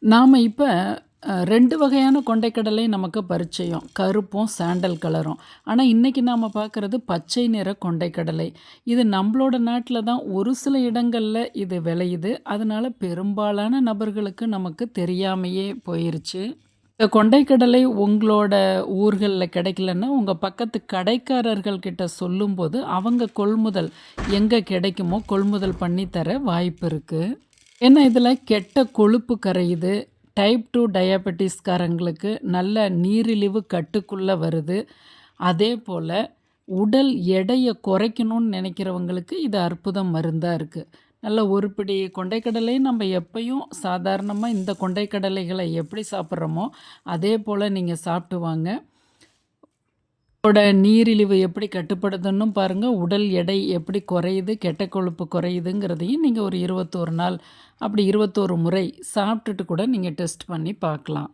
நாம இப்ப 2 வகையான கொண்டைக்கடலை நமக்கு பரிச்சயம். கருப்பும், சாண்டல் கலரும். ஆனா, இன்னைக்கு நாம பார்க்குறது பச்சை நிற கொண்டைக்கடலை. இது நம்பளோட நாட்ல தான் ஒரு சில இடங்கள்ல இது விளையுது. அதனால பெரும்பாலான நபர்களுக்கு நமக்கு தெரியாமயே போயிருச்சு. இந்த கொண்டைக்கடலை உங்களோட ஊர்கள்ல கிடைக்கலன்னா, உங்க பக்கத்து கடைக்காரர்கள் கிட்ட சொல்லும்போது, அவங்க கொள்முதல் எங்க கிடைக்குமோ கொள்முதல் பண்ணி தர வாய்ப்பு இருக்கு. ஏன்னா, இதில கெட்ட கொழுப்பு கரையுது. டைப் 2 டயாபெட்டிஸ்காரங்களுக்கு நல்ல நீரிழிவு கட்டுக்குள்ள வருது. அதேபோல உடல் எடைய குறைக்கணும்னு நினைக்கிறவங்களுக்கு இது அற்புத மருந்தா இருக்கு. நல்ல ஒரு பிடி கொண்டைக்கடலை நம்ம எப்பயும் சாதாரணமா இந்த கொண்டைக்கடலைகள எப்படி சாப்பிட்றோமோ, அதே போல நீங்க சாப்பிட்டு வாங்க. உங்களோட நீரிழிவு எப்படி கட்டுப்படுதுன்னும் பாருங்க. உடல் எடை எப்படி குறையுது, கெட்ட கொழுப்பு குறையுதுங்கிறதையும் நீங்க ஒரு 21 நாள், அப்படி 21 முறை சாப்பிட்டுட்டு கூட நீங்க டெஸ்ட் பண்ணி பார்க்கலாம்.